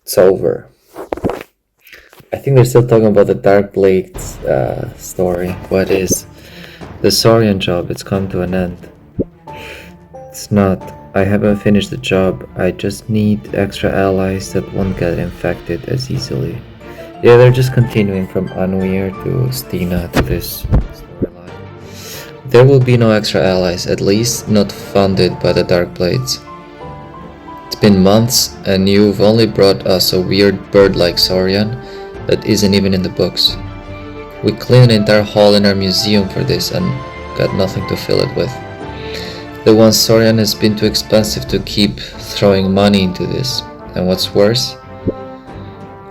It's over. I think they're still talking about the Dark Blades story. What is the Saurian job? It's come to an end. It's not. I haven't finished the job. I just need extra allies that won't get infected as easily. Yeah, they're just continuing from Anwir to Stina to this storyline. There will be no extra allies, at least not funded by the Dark Blades. It's been months, and you've only brought us a weird bird-like Saurian that isn't even in the books. We cleaned an entire hall in our museum for this and got nothing to fill it with. The one Saurian has been too expensive to keep throwing money into this, and what's worse,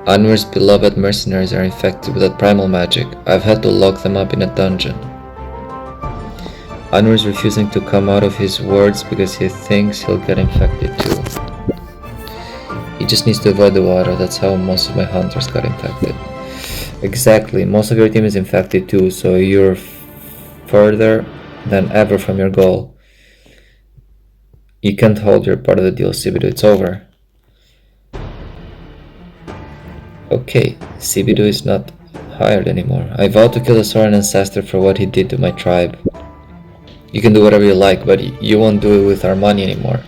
Anwir's beloved mercenaries are infected with that primal magic. I've had to lock them up in a dungeon. Anwir's refusing to come out of his words because he thinks he'll get infected too. He just needs to avoid the water. That's how most of my hunters got infected. Exactly, most of your team is infected too, so you're further than ever from your goal. You can't hold your part of the deal, Sibidu. It's over. Okay, Sibidu is not hired anymore. I vowed to kill the Saurian ancestor for what he did to my tribe. You can do whatever you like, but you won't do it with our money anymore.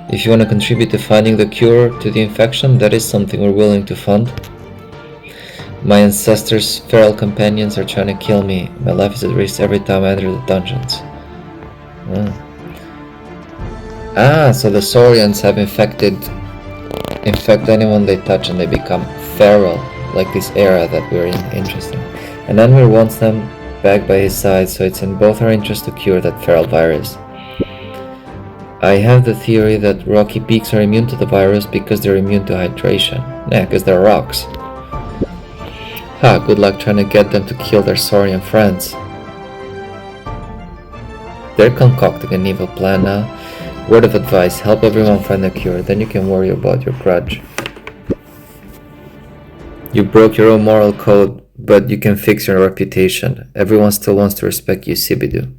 If you want to contribute to finding the cure to the infection, that is something we're willing to fund. My ancestors' feral companions are trying to kill me. My life is at risk every time I enter the dungeons. So the Saurians have infect anyone they touch and they become feral, like this era that we're in. Interesting. And Anwir wants them back by his side, so it's in both our interests to cure that feral virus. I have the theory that rocky peaks are immune to the virus because they're immune to hydration. Yeah, because they're rocks. Good luck trying to get them to kill their Saurian friends. They're concocting an evil plan now. Word of advice, help everyone find a cure, then you can worry about your grudge. You broke your own moral code, but you can fix your reputation. Everyone still wants to respect you, Sibidu.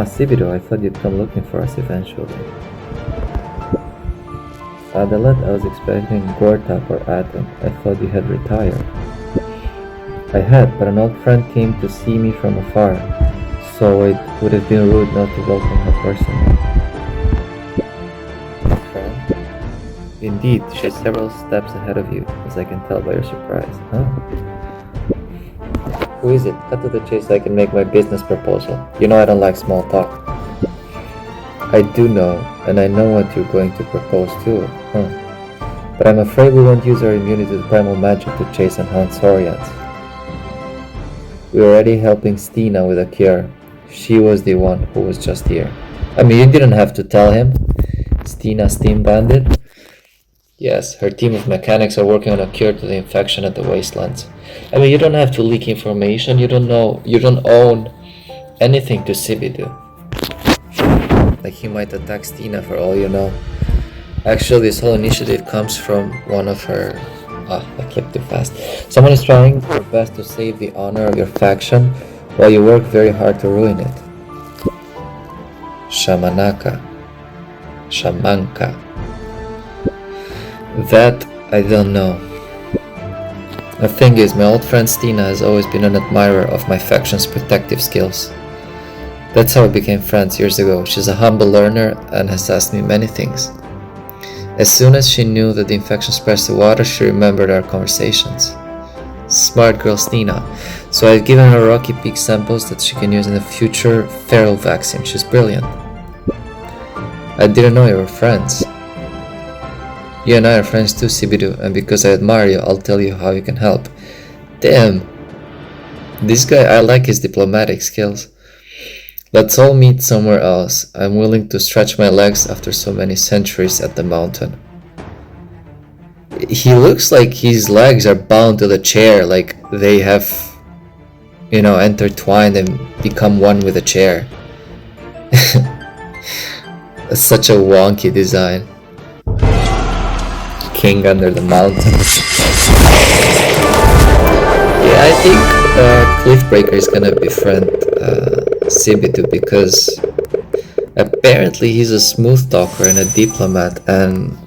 Sibidu, I thought you'd come looking for us eventually. Adelet, I was expecting Gortak or Atom. I thought you had retired. I had, but an old friend came to see me from afar, so it would have been rude not to welcome her personally. A friend? Indeed, she's several steps ahead of you, as I can tell by your surprise. Who is it? Cut to the chase so I can make my business proposal. You know I don't like small talk. I do know, and I know what you're going to propose too, But I'm afraid we won't use our immunity to primal magic to chase and hunt Saurians. We're already helping Stina with a cure. She was the one who was just here. I mean, you didn't have to tell him. Stina Steam Bandit? Yes, her team of mechanics are working on a cure to the infection at the wastelands. I mean, you don't have to leak information. You don't own anything to Sibidu. Like he might attack Stina for all you know. Actually, this whole initiative comes from one of her... I clicked too fast. Someone is trying their best to save the honor of your faction while you work very hard to ruin it. Shamanka. That I don't know. The thing is, my old friend Stina has always been an admirer of my faction's protective skills. That's how we became friends years ago. She's a humble learner and has asked me many things. As soon as she knew that the infection spreads to water, she remembered our conversations. Smart girl Stina. So I've given her Rocky Peak samples that she can use in the future feral vaccine. She's brilliant. I didn't know you were friends. You and I are friends too, Sibidu, and because I admire you, I'll tell you how you can help. Damn. This guy, I like his diplomatic skills. Let's all meet somewhere else. I'm willing to stretch my legs after so many centuries at the mountain. He looks like his legs are bound to the chair, like they have, intertwined and become one with the chair. That's such a wonky design. King under the mountain. Yeah, I think Cliffbreaker is gonna befriend Sibidu because apparently he's a smooth talker and a diplomat, and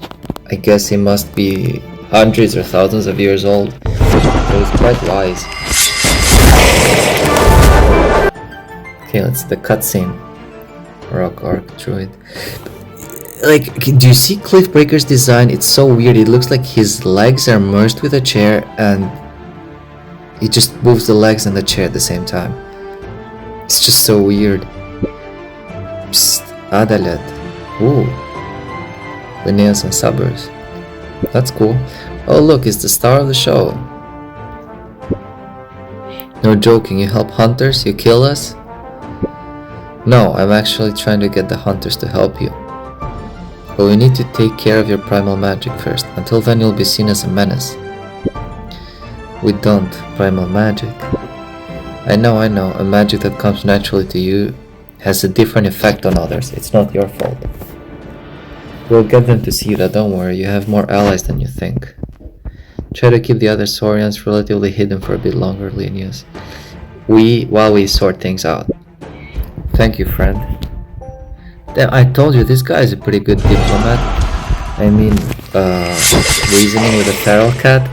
I guess he must be hundreds or thousands of years old, so he's quite wise. Okay, let's the cutscene. Rock Arc Druid. Like, do you see Cliffbreaker's design? It's so weird. It looks like his legs are merged with a chair and he just moves the legs and the chair at the same time. It's just so weird. Psst, Adalet. Ooh. Linnaeus and Suburbs. That's cool. Oh look, it's the star of the show. No joking, you help hunters? You kill us? No, I'm actually trying to get the hunters to help you. But we need to take care of your primal magic first. Until then you'll be seen as a menace. We don't. Primal magic. I know. A magic that comes naturally to you has a different effect on others. It's not your fault. We'll get them to see that, don't worry. You have more allies than you think. Try to keep the other Saurians relatively hidden for a bit longer, Linnaeus. While we sort things out. Thank you, friend. Damn, I told you, this guy is a pretty good diplomat. I mean, reasoning with a feral cat.